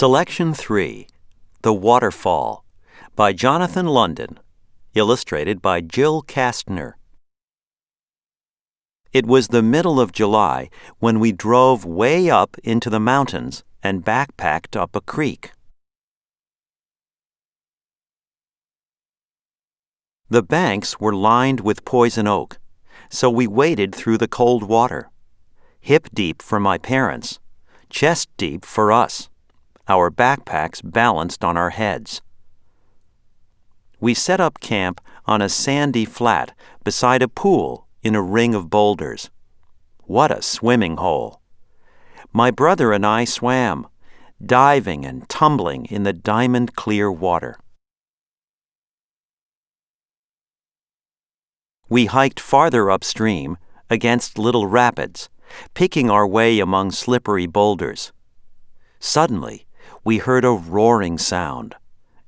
Selection 3, The Waterfall, by Jonathan London, illustrated by Jill Kastner. It was the middle of July when we drove way up into the mountains and backpacked up a creek. The banks were lined with poison oak, so we waded through the cold water, hip deep for my parents, chest deep for us, our backpacks balanced on our heads. We set up camp on a sandy flat beside a pool in a ring of boulders. What a swimming hole! My brother and I swam, diving and tumbling in the diamond-clear water. We hiked farther upstream against little rapids, picking our way among slippery boulders. Suddenly, we heard a roaring sound,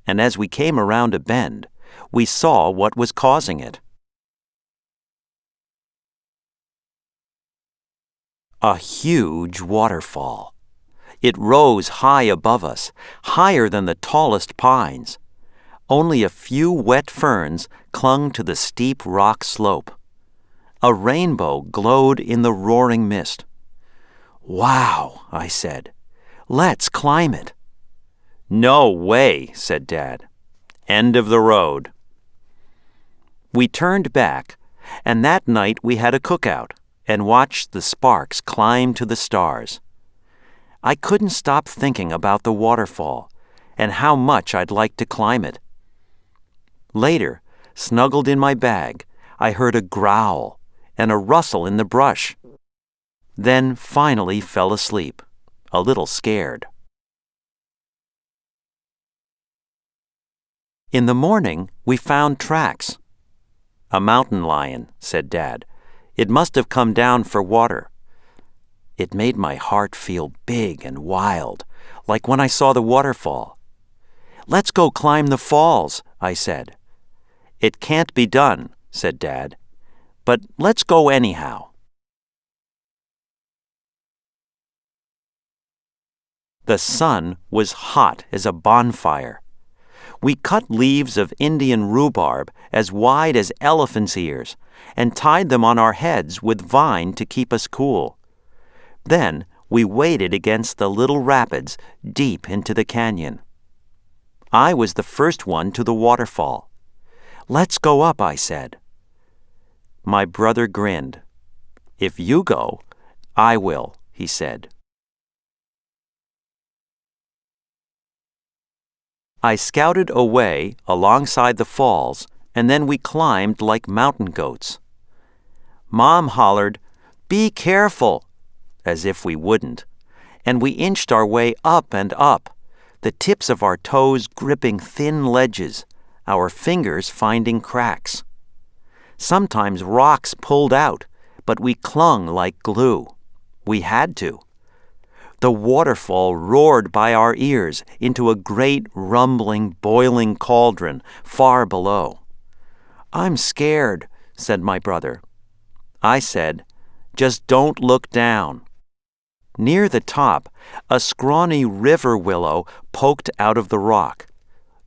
and as we came around a bend, we saw what was causing it. A huge waterfall. It rose high above us, higher than the tallest pines. Only a few wet ferns clung to the steep rock slope. A rainbow glowed in the roaring mist. "Wow," I said. "Let's climb it." "No way," said Dad. "End of the road." We turned back, and that night we had a cookout and watched the sparks climb to the stars. I couldn't stop thinking about the waterfall and how much I'd like to climb it. Later, snuggled in my bag, I heard a growl and a rustle in the brush. Then finally fell asleep, a little scared. In the morning, we found tracks. "A mountain lion," said Dad. "It must have come down for water." It made my heart feel big and wild, like when I saw the waterfall. "Let's go climb the falls," I said. "It can't be done," said Dad. "But let's go anyhow." The sun was hot as a bonfire. We cut leaves of Indian rhubarb as wide as elephants' ears and tied them on our heads with vine to keep us cool. Then we waded against the little rapids deep into the canyon. I was the first one to the waterfall. "Let's go up," I said. My brother grinned. "If you go, I will," he said. I scouted away alongside the falls, and then we climbed like mountain goats. Mom hollered, "Be careful," as if we wouldn't, and we inched our way up and up, the tips of our toes gripping thin ledges, our fingers finding cracks. Sometimes rocks pulled out, but we clung like glue. We had to. The waterfall roared by our ears into a great, rumbling, boiling cauldron far below. "I'm scared," said my brother. I said, "Just don't look down." Near the top, a scrawny river willow poked out of the rock.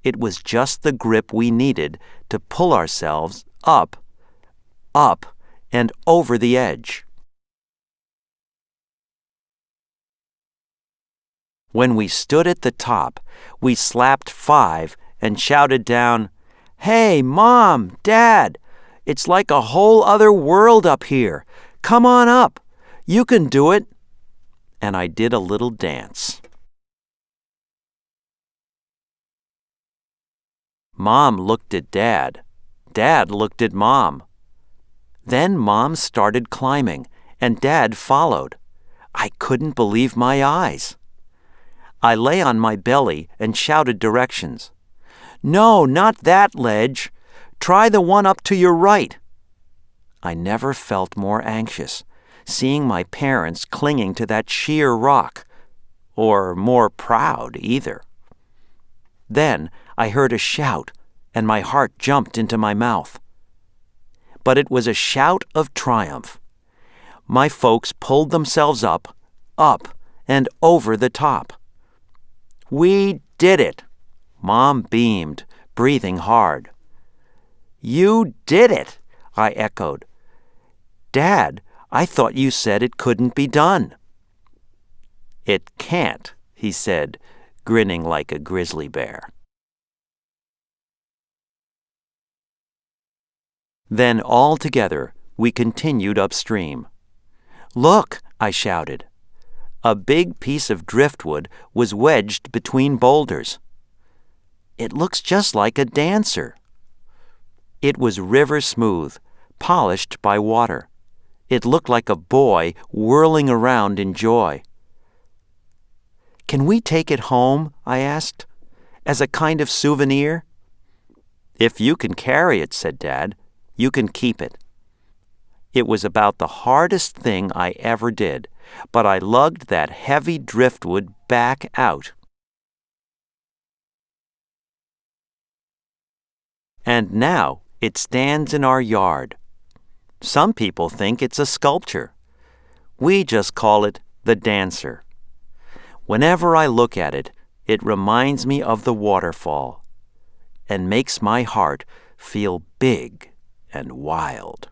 It was just the grip we needed to pull ourselves up, and over the edge. When we stood at the top, we slapped 5 and shouted down, "Hey, Mom, Dad, it's like a whole other world up here. Come on up. You can do it." And I did a little dance. Mom looked at Dad. Dad looked at Mom. Then Mom started climbing, and Dad followed. I couldn't believe my eyes. I lay on my belly and shouted directions. "No, not that ledge. Try the one up to your right." I never felt more anxious, seeing my parents clinging to that sheer rock, or more proud either. Then I heard a shout, and my heart jumped into my mouth. But it was a shout of triumph. My folks pulled themselves up, and over the top. We did it! Mom beamed, breathing hard. You did it! I echoed. Dad, I thought you said it couldn't be done. It can't, he said, grinning like a grizzly bear. Then all together we continued upstream. Look, I shouted. A big piece of driftwood was wedged between boulders. It looks just like a dancer. It was river smooth, polished by water. It looked like a boy whirling around in joy. Can we take it home, I asked, as a kind of souvenir? If you can carry it, said Dad, you can keep it. It was about the hardest thing I ever did, but I lugged that heavy driftwood back out. And now it stands in our yard. Some people think it's a sculpture. We just call it the dancer. Whenever I look at it, it reminds me of the waterfall and makes my heart feel big and wild.